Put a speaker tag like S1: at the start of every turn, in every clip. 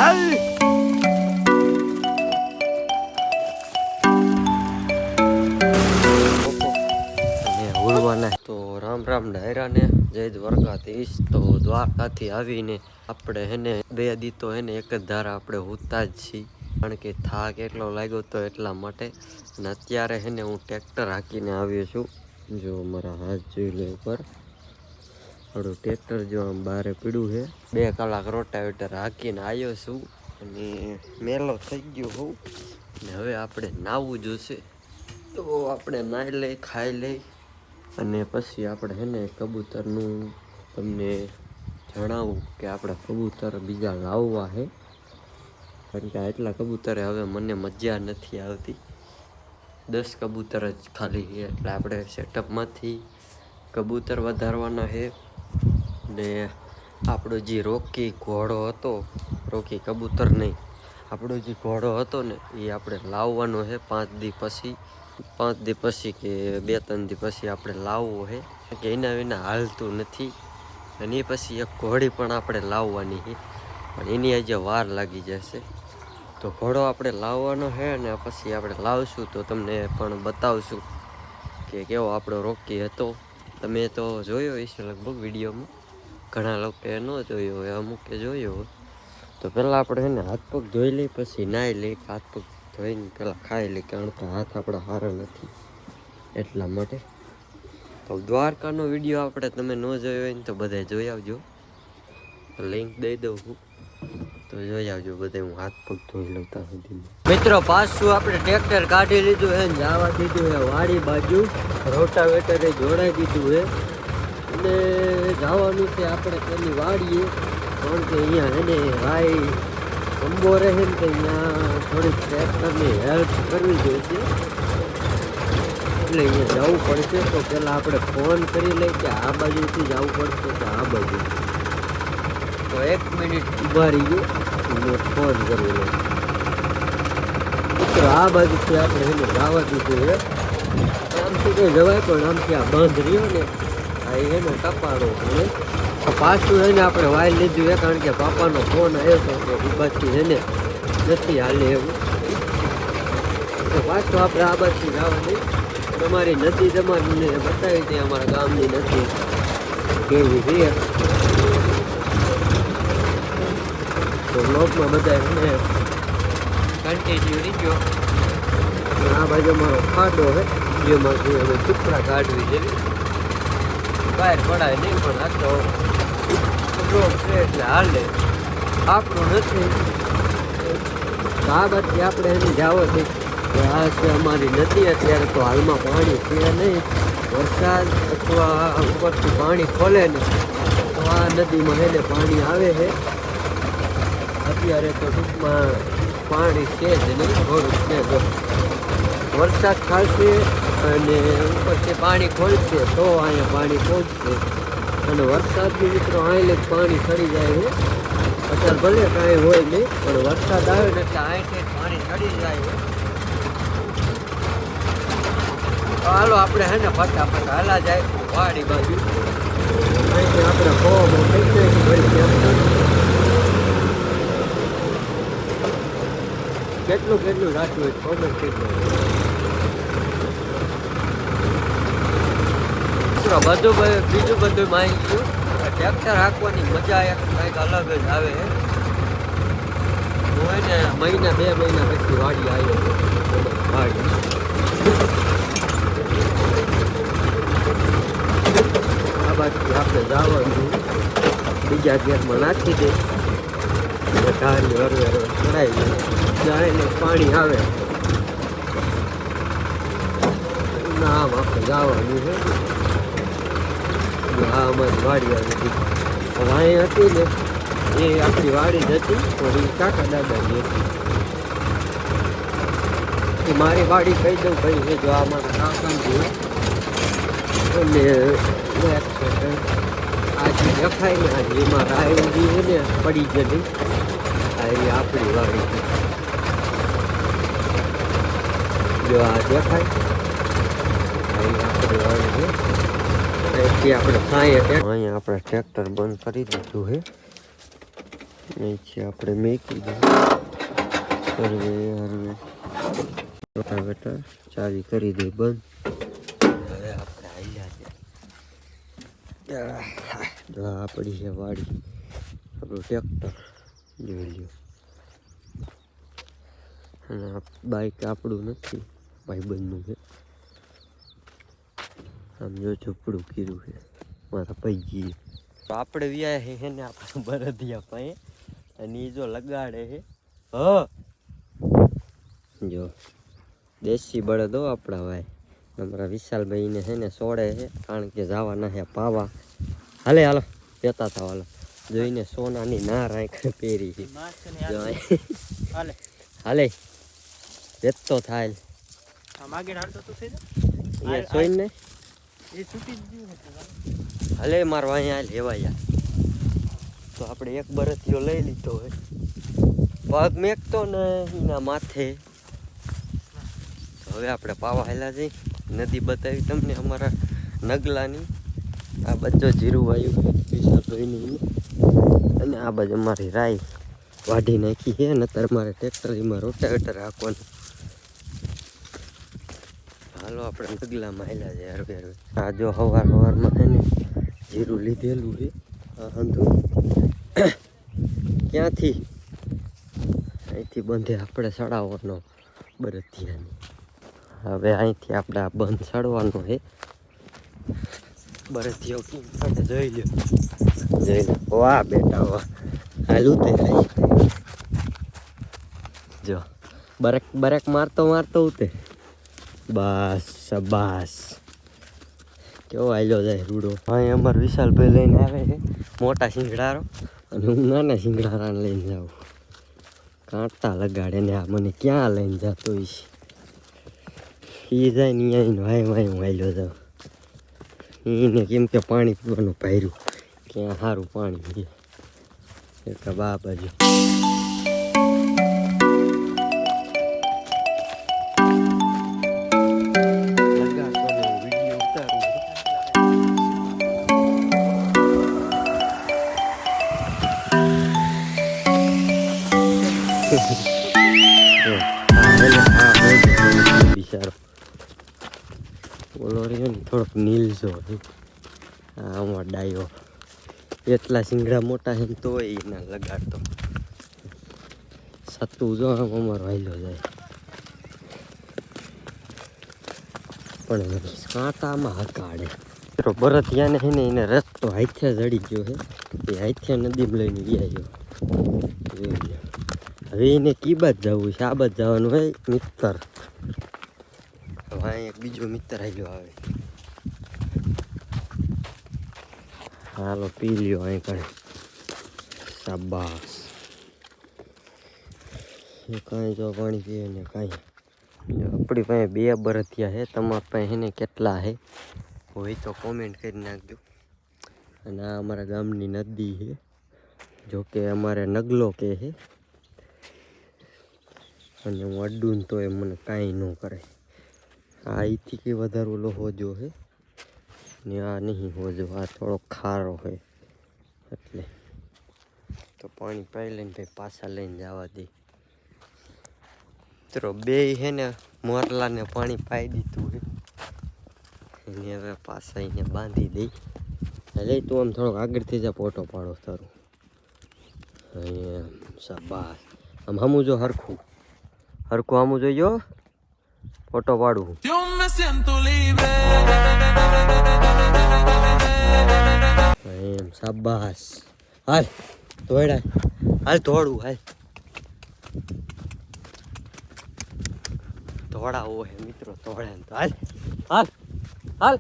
S1: તો રામ રામ ડાયરાને જય દ્વારકાધીશ. તો દ્વારકાથી આવીને આપણે હેને બે દી તો હેને એક જ ધારા આપણે હોતા જ છીએ, કારણ કે થાક એટલો લાગ્યો તો એટલા માટે. અને અત્યારે હેને હું ટ્રેક્ટર હાંકીને આવ્યો છું. જો મારા હાથ જોઈ લે ઉપર, થોડું ટ્રેક્ટર જો આમ બહાર પીડ્યું છે. 2 કલાક રોટાવેટર હાંકીને આવ્યો છું અને મેલો થઈ ગયો હોઉં. ને હવે આપણે નાહવું જોશે, તો આપણે નાહી લઈ, ખાઈ લઈ અને પછી આપણે હેને કબૂતરનું તમને જણાવું કે આપણે કબૂતર બીજા લાવવા છે, કારણ કે આટલા કબૂતરે હવે મને મજા નથી આવતી. 10 કબૂતર જ ખાલી છે, એટલે આપણે સેટઅપમાંથી કબૂતર વધારવાના છે. ને આપણો જે રોકી ઘોડો હતો, રોકી કબૂતર નહીં, આપણો જે ઘોડો હતો ને એ આપણે લાવવાનો છે 5 દી પછી. 5 દી પછી કે 2-3 દી પછી આપણે લાવવો છે, કે એના વિના હાલતું નથી. અને એ પછી એક ઘોડી પણ આપણે લાવવાની છે, પણ એની આજે વાર લાગી જશે. તો ઘોડો આપણે લાવવાનો છે અને પછી આપણે લાવશું તો તમને પણ બતાવશું કે કેવો આપણો રોકી હતો. તમે તો જોયો હશે લગભગ વિડીયોમાં, ઘણા લોકોએ ન જોયો હોય, અમુકે જોયો હોય. તો પહેલાં આપણે એને હાથ પગ ધોઈ લઈ, પછી નાહી લઈ. હાથ પગ ધોઈને પહેલાં ખાઈ લઈ, કારણ કે હાથ આપણા સારા નથી એટલા માટે. તો દ્વારકાનો વિડીયો આપણે તમે ન જોયો હોય ને તો બધા જોઈ આવજો, લિંક દઈ દઉં છું, તો જોઈ આવજો બધા. હું હાથ પગ ધોઈ લઉં ત્યાં સુધીમાં. મિત્રો પાછું આપણે ટ્રેક્ટર કાઢી લીધું છે, જવા દીધું છે વાડી બાજુ. રોટાવેટરે જોડાઈ દીધું છે અને જવાનું છે આપણે પેલી વાડીએ, કારણ કે અહીંયા એને ભાઈ અંબો રહે ને તો અહીંયા થોડીક ટ્રેક્ટરની હેલ્પ કરવી જોઈએ, એટલે અહીંયા જવું પડશે. તો પહેલાં આપણે ફોન કરી લઈએ કે આ બાજુથી જવું પડશે કે આ બાજુ. તો 1 મિનિટ ઊભા રહીએ, ફોન કરી લઈએ. મિત્રો આ બાજુથી આપણે એને જવા દીધું છે. આમથી તો જવાય, પણ આમથી આ બંધ રહ્યો ને આ એનો કપાડો. અને પાછું એને આપણે વાઈ લીધું છે, કારણ કે પાપાનો ફોન આવ્યો હતો તો એ બાજુથી એને નથી હાલે એવું. તો પાછું આપણે આ બાજુથી જવાની તમારી નદી તમારીને બતાવી દઈએ, અમારા ગામની નદી કેવી છે. તો બ્લોગમાં બધા એને કન્ટિન્યુ નહીં ગયો. આ બાજુ મારો ખાડો છે, જેમાં હવે ચૂપડા કાઢવી છે, બહાર પડાય નહીં, પણ આ તો બ્લોગ છે એટલે હાલે, આપણું નથી. આ બાજુ આપણે એને જાવો છે. આ છે અમારી નદી. અત્યારે તો હાલમાં પાણી છે નહીં, વરસાદ અથવા ઉપરથી પાણી ખોલે ને તો આ નદીમાં એને પાણી આવે છે. અત્યારે તો ટૂંકમાં પાણી છે જ નહીં, થોડુંક છે. જો વરસાદ ખાશે અને ઉપરથી પાણી ખોલશે તો અહીંયા પાણી પહોંચશે. અને વરસાદની મિત્રો અહીં પાણી ચડી જાય છે. અત્યારે ભલે કાંઈ હોય નહીં, પણ વરસાદ આવે ને એટલે અહીંથી પાણી ચડી જાય છે. હાલો આપણે હે ને ફટાફટ હાલા જાય વાડી બાજુ. અહીંથી આપણે ખોવામાં થઈ જાય કેટલું કેટલું રાખવું હોય ખબર કેટલું. બધું બીજું બધું માહિતી ટ્રેક્ટર હાંકવાની મજા એક કંઈક અલગ જ આવે. હું એને મહિના 2 મહિના પછી વાડી આવ્યો વાડી. આ બાજુ આપણે જવાનું બીજા ગેરમાં નાખી દે, ધારી હરવે ચડાવી જાય પાણી આવે. આમ આપણે જવાનું છે. હા અમારી વાડી આવી હતી, અહીં હતી ને એ આપણી વાડી જ હતી, પણ એ કાકા દાદાની હતી. મારી વાડી કહી દઉં ભાઈ છે, જો આ મારા કાકાની અને આજે દેખાય ને આજે એમાં રાયજી છે ને પડી ગયેલી, આ એ આપણી વાડી છે. જો આ દેખાય આ આપણી વાડી છે. આપણે અહીંયા આપણે ટ્રેક્ટર બંધ કરી દીધું છે. નીચે આપણે મેકી દઈએ હરવે હરવે બેટા ચાવી કરી દે બંધ. હવે આપણે હાલ્યા છે આપણી છે વાડી, આપણું ટ્રેક્ટર જોઈ લ્યો. અને બાઈક આપણું નથી, ભાઈબંધનું છે. આમ જો ઝૂપડું કર્યું છે મારા પૈકી. આપણે વ્યાયા છે ને આપણે બરધિયા પાસે, અને એ જો લગાડે છે. હ જો દેશી બળદ હો આપણા ભાઈ. અમારા વિશાલભાઈને છે ને સોડે છે, કારણ કે જવાના છે પાવા. હાલે હાલો જતા હતા હાલો. જોઈને સોનાની નાર આંખે પહેરી છે. હાલે વેચતો થાય સોઈને હલે મારવા અહીંયા લેવાયા. તો આપણે એક બરતિયો લઈ લીધો હોય, પગ મેકતો ને એના માથે. હવે આપણે પાવા હેલા જઈ, નદી બતાવી તમને અમારા નગલાની. આ બધો જીરું વાયુ વિશાલભાઈની, અને આ બાજુ અમારી રાઈ વાઢી નાખી છે. નતર મારે ટ્રેક્ટરમાં રોટાવેટર રાખવાનું. હાલો આપણે નગલામાં હેલા છે હરવે હરવે. આ જો સવારમાં છે ને જીરું લીધેલું છે. આ હંધું ક્યાંથી અહીંથી બંધે આપણે ચડાવવાનો બરતિયાની. હવે અહીંથી આપણે આ બંધ ચડવાનો છે બરતિયો. જોઈ લ્યો જોઈ લો. વાહ બેટા વાહ, હાલું તે જો બરેક બરેક મારતો મારતો ઉતે. બસ શાબાશ, કેવો હાલ્યો જાય રૂડો. અહીં અમારે વિશાલભાઈ લઈને આવે છે મોટા શિંગડારો, અને હું નાના શિંગડારાને લઈને જાઉં. કાંટા લગાડે ને આ મને ક્યાં લઈને જતો હોય છે. એ જાય ને અહીંયા વાય હું હાલ્યો જાઉં. એને કેમ કે પાણી પીવાનું પાયરું, ક્યાં સારું પાણી એક બા બાજુ. બિચારો બોલો રહ્યો ને થોડોક નીલજો. આમાં ડાયો એટલા શિંગડા મોટા છે તો એને લગાડતો. સતું જો આમ અમારો હાલ્યો જાય, પણ કાંટામાં હકાડે. બરતિયાને છે ને એને રસ્તો હાથે જડી ગયો છે. એ હાથે નદીમાં લઈને ગયા. હવે એને કી બાજ જવું છે? આ બાજ જવાનું હોય મિત્ર. હવે અહીં એક બીજો મિત્ર આવ્યો આવે. હાલો પી લ્યો અહીં કરે. શાબાશ. એ કાંઈ જો પાણી પીએ ને કાંઈ. આપણી પાસે બે બરતિયા છે. તમારા પાસે એને કેટલા છે હોય તો કોમેન્ટ કરી નાખજો. અને આ અમારા ગામની નદી છે, જોકે અમારે નગલો કે છે. અને હું અડું તો એ મને કાંઈ ન કરે. આ અહીંથી કંઈ વધારે ઓલો હોજો છે ને આ નહીં હોજો. આ થોડો ખારો હોય એટલે તો પાણી પાઈ લઈને ભાઈ પાછા લઈને જવા દે. મિત્રો બે છે ને મોરલાને પાણી પાઈ દીધું છે. એને હવે પાછા એને બાંધી દઈ. એટલે તું આમ થોડોક આગળથી જા, ફોટો પાડો તારું. અહીંયા શાબાશ. આમ હમું જો હરખું હરખું આમું જોઈજો, ફોટો પાડું. એમ શાબાશ. હાલ ધોયડા, હાલ ધોળું, હાલ ધોળાવો હે મિત્રો, ધોળે તો હાલ હાલ હાલ.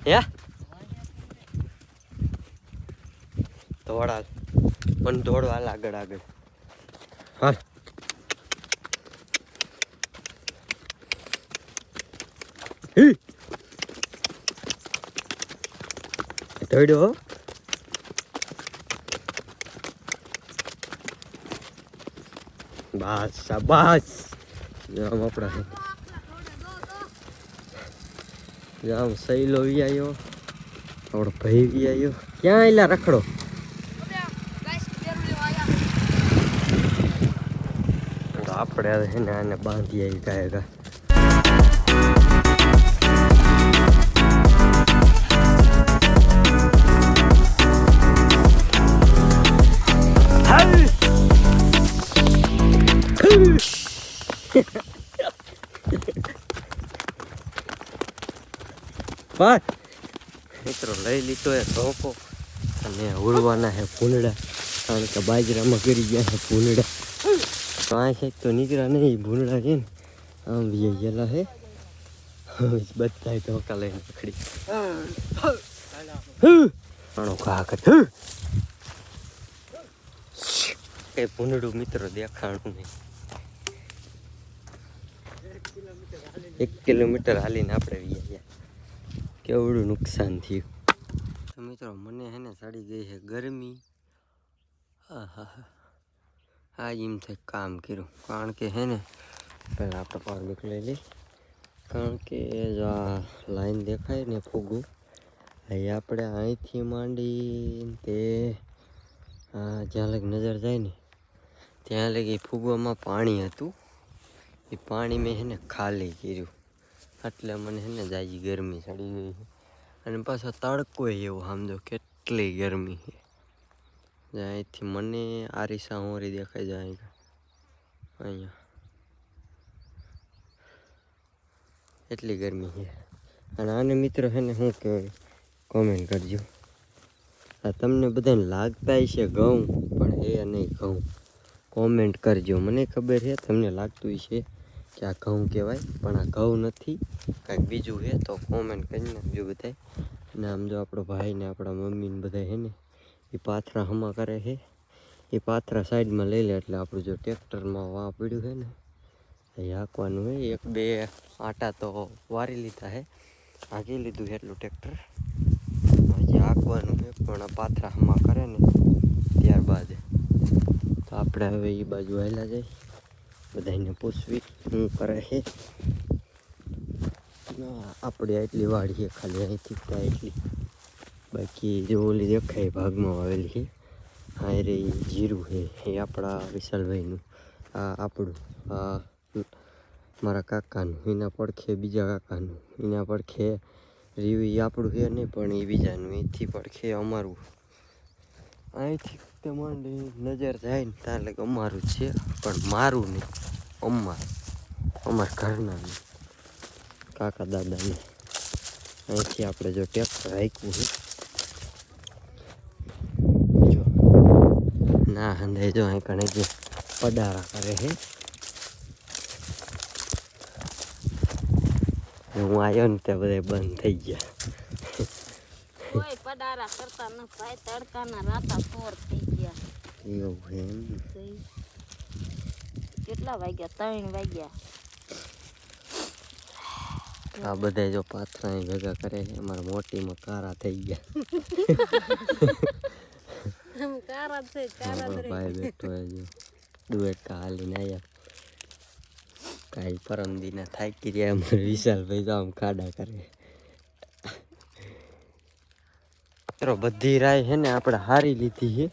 S1: હે ધોળા મને ધોળો હાલ આગળ આગળ હાલ. ધોડ્યો બસ શાબાશ. આમ આપણા આમ સહેલો વી આવ્યો, આપણો ભાઈ વી આવ્યો. ક્યાં એલા રખડો? આપણે હવે છે ને આને બાંધી આવી કાંઈ મિત્રો લઈ લીધો એ ધોકો અને ઉડવાના હે ભૂંડા કારણ કે બાજરામાં કરી ગયા છે ભૂંડા તો આ છે તો નીકળ્યા નહીં ભૂંડા છે ને આમ બી ગયેલા હે બધા ધોકા લઈને પકડી ઘા કર એ ભૂંડું મિત્રો દેખાણું નહીં 1 કિલોમીટર હાલીને આપણે ગયા કેવડું નુકસાન થયું તો મિત્રો મને હે ને ચડી ગઈ છે ગરમી હા એમ થાય કામ કર્યું કારણ કે હે ને પહેલાં આપણે પાવર બેક લઈ લઈ કારણ કે જો આ લાઈન દેખાય ને ફૂગું અહીં આપણે અહીંથી માંડી તે જ્યાં લગી નજર જાય ને ત્યાં લગી ફૂગવામાં પાણી હતું એ પાણી મેં હે ને ખાલી કર્યું એટલે મને હે ને જાજી ગરમી ચડી ગઈ છે અને પાછો તડકો એવો સમજો કેટલી ગરમી છે અહીંથી મને આરીસા હોરી દેખાઈ જાય અહીંયા એટલી ગરમી છે અને આને મિત્રો છે ને શું કહેવાય કોમેન્ટ કરજો આ તમને બધાને લાગતા છે ઘઉં પણ એ નહીં ઘઉં કોમેન્ટ કરજો મને ખબર છે તમને લાગતું છે કે આ ઘઉં કહેવાય પણ આ ઘઉં નથી કાંઈક બીજું છે તો કોમેન્ટ કરી નાખજો બધાય અને આમ જો આપણો ભાઈ ને આપણા મમ્મી ને બધા છે ને એ પાથરા હમા કરે છે એ પાથરા સાઈડમાં લઈ લે એટલે આપણું જો ટ્રેક્ટરમાં વાં પડ્યું છે ને એ હાંકવાનું હોય 1-2 આટા તો વારી લીધા છે હાંકી લીધું છે એટલું ટ્રેક્ટર હજી હાંકવાનું છે પણ આ પાથરા હમા કરે ને ત્યારબાદ તો આપણે હવે એ બાજુ હાલ્યા જાય બધાને પૂછવી શું કરે છે આપણે એટલી વાડીએ ખાલી અહીંથી ત્યાં એટલી બાકી જો ઓલી દેખાય ભાગમાં આવેલી છે હા રે જીરું છે એ આપણા વિશાલભાઈનું આ આપણું આ મારા કાકાનું એના પડખે બીજા કાકાનું એના પડખે રીવ એ આપણું છે નહીં પણ એ બીજાનું એથી પડખે અમારું અહીંથી તે માંડી નજર જાય ને ત્યાં લગે અમારું જ છે પણ મારું નહીં અમારા ઘરના નહીં કાકા દાદાને અહીંથી આપણે જો ટ્રેક્ટર હાંક્યું છે જો ના હંધાઈ જો અહીં કણે જે પડારા કરે છે હું આવ્યો ને ત્યાં બધા બંધ થઈ ગયા
S2: કોઈ પડારા કરતા ન ભાઈ તડકાના રાતા ફોર થઈ ગયા
S1: એવું એમ
S2: કેટલા વાગ્યા 3 વાગ્યા
S1: આ બધા જો પાથરા ભેગા કરે છે અમારા મોટીમાં કારા થઈ ગયા
S2: કારા છે
S1: ભાઈ બેઠો જો દુએટકા હાલીને આવ્યા કાંઈ પરમદીના થાકી રહ્યા અમારે વિશાલભાઈ તો આમ ખાડા કરે મિત્રો બધી રાય છે ને આપણે હારી લીધી છે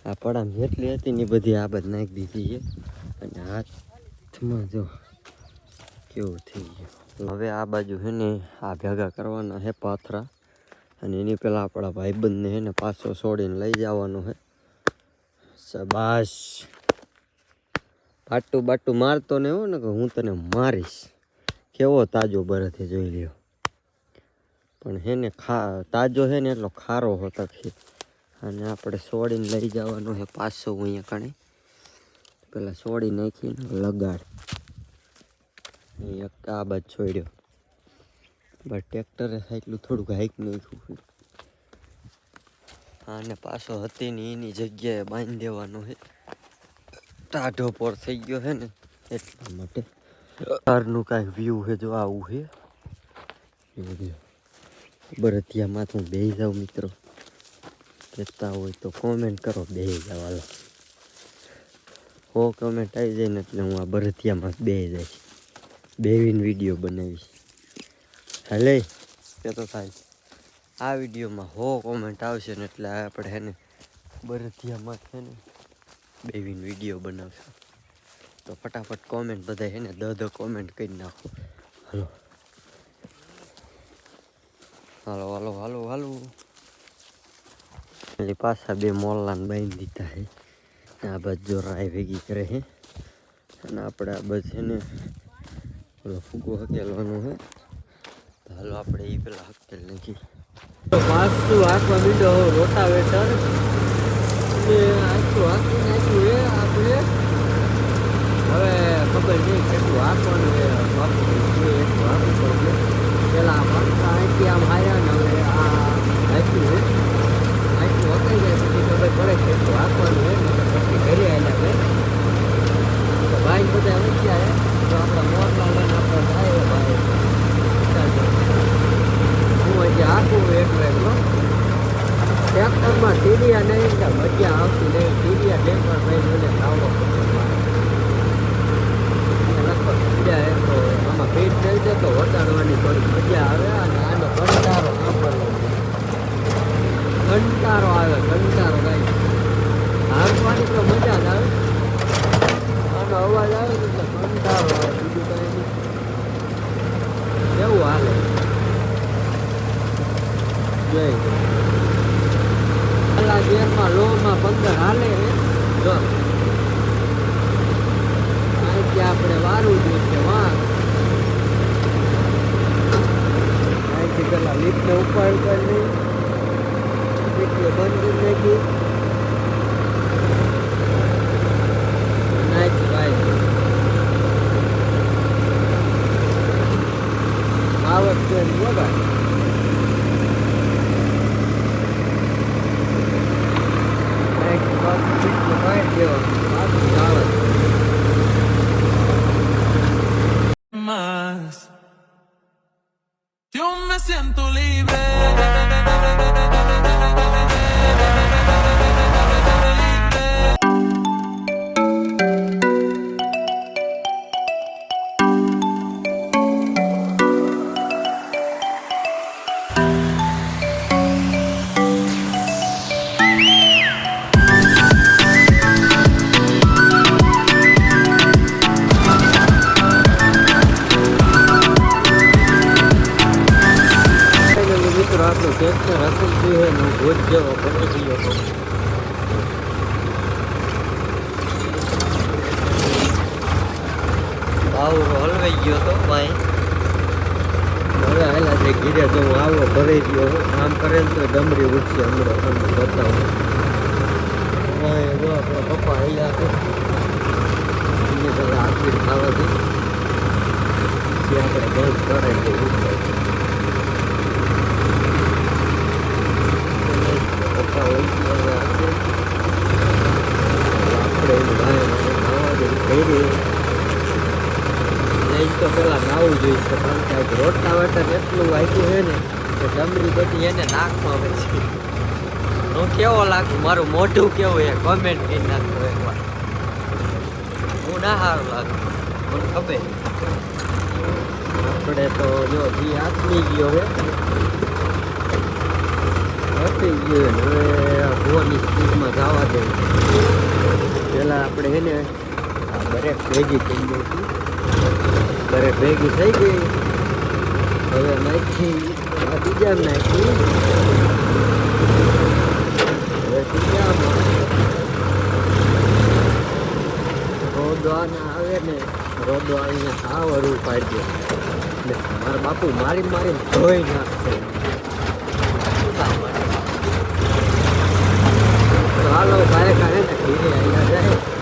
S1: આ પડામ જેટલી હતી ને બધી આ બધ નાખી દીધી છે અને હાથમાં જો કેવું થઈ ગયું હવે આ બાજુ છે ને આ ભેગા કરવાના છે પાથરા અને એની પહેલાં આપણા ભાઈબંધને છે ને પાછો છોડીને લઈ જવાનો છે શાબાશ બાટું મારતો ને હો ને કે હું તને મારીશ કેવો તાજો બરથે જોઈ લ્યો પણ હે ને તાજો છે ને એટલો ખારો હોતો છે અને આપણે છોડીને લઈ જવાનો છે પાછો અહીંયા કણે પેલા છોડી નાખીને લગાડ એક આ બાદ છોડ્યો બસ ટ્રેક્ટરે એટલું થોડુંક હાઈક નાખ્યું અને પાછો હતી ને એની જગ્યાએ બાંધી દેવાનો છે ટાઢો પર થઈ ગયો છે ને એટલા માટે બહારનું કાંઈક વ્યૂ છે જો આવું છે બરતિયામાં હું બેસી જાઉં મિત્રો કહેતા હોય તો કોમેન્ટ કરો બેસી જાવ હાલો કોમેન્ટ આવી જાય ને એટલે હું આ બરતિયામાં બેસી જઈશ બેવીને વિડીયો બનાવીશ હાલે કહેતો થાય આ વિડીયોમાં કોમેન્ટ આવશે ને એટલે આપણે છે ને બરતિયામાં છે ને બેવીને વિડીયો બનાવશું તો ફટાફટ કોમેન્ટ બધા હે ને કોમેન્ટ કરી નાખો. હાલો હાલો હાલો હાલો હાલો. એટલે પાછા બે મોરલાને બાંધી દીધા હે. આ બસ જો રાય ભેગી કરે હે અને આપણે આ બસ છે ને ઓલો ફૂગો હકેલવાનો હે. તો હાલો આપણે એ પેલા હકેલ નાખી. પાછું હાંકવા મીંડો રોટાવેટર આખું હાંકી નાખ્યું હે આપણે. હવે ખબર નહીં કેટલું હાંકવાનું હે. બાપુ એટલું હાંકવું પડશે. પેલા પંખા અહીંથી આમ હાર્યા ને હવે આ હાંક્યું હે. આટલું હકાઈ જાય પછી ખબર પડે કેટલું હાંકવાનું હે ને પછી ઘરે આવ્યા હે. તો ભાઈ બધા વચ્ચા હે તો આપણા મોરલા લઈને આપણે જાય ભાઈ. હું હજી હાંકું એટલું ટ્રેક્ટરમાં ટીડિયા નહીં તો મજા આવતી નહીં. ટીડિયા ટેમ્પર ભાઈ મને લાવવો પડશે. લગભગ ટીડિયા હે તો આમાં ફીટ થઈ જાય તો વટાડવાની થોડી મજા આવે અને આનો કંટારો કંટારો આવે કંટારો ગાય. હાંકવાની તો મજા જ આવે. આનો અવાજ આવે એટલે કંટારો આવે. બીજું કંઈ નહીં. કેવું હાલે જોઈ પેલા ગેરમાં લોમાં 15 હાલે જો અહીંથી આપણે વારવું જોઈશે. અહીંથી પેલા લિફ્ટને ઉપર નહીં લિફ્ટને બંધ કરી નાખી નાખ ભાઈ. આવક છે બરાબર.
S3: Más. Yo me siento libre.
S1: આપણું ટ્રેક્ટર હતું છે ને ભોજ જેવો બની ગયો હતો. બાવરો હલવાઈ ગયો હતો ભાઈ. હવે હાલા છે ઘીરે તો હું આવો ભરાઈ ગયો. આમ કરે તો ડમરી ઉઠશે હમણાં તમને બતાવો. જો આપણા પપ્પા હાલ્યા છે એમને બધા આખી ખાવાથી આપણે બંધ કરાય છે. તો પેલા નાવું જોઈશે કારણ કે રોટાવેટર એટલું વાંચ્યું છે ને કે ડમરી બધી એને નાખવા આવે છે. હું કેવો લાગું મારું મોઢું કેવું એ કોમેન્ટ કરી નાખો એકવાર. હું ના સારું લાગું મને ખબર. આપણે તો જો જી આથમી ગયો હે હટી ગયો. હવે ભુવાની સ્પીડમાં જવા દે. પેલા આપણે છે ને આ બ્રેક ભેગી થઈ ગઈ હતી. બ્રેક ભેગી થઈ ગઈ. હવે નાખી આ બીજા નાખી. હવે ત્રીજામાં રોદવાના આવે ને રોદો આવીને સાવ હરું પાડી દે. મારા બાપુ મારી મારીને ધોઈ નાખશે. તો હાલો ભાઈ કાઢે ને ઘીરે આવ્યા જાય.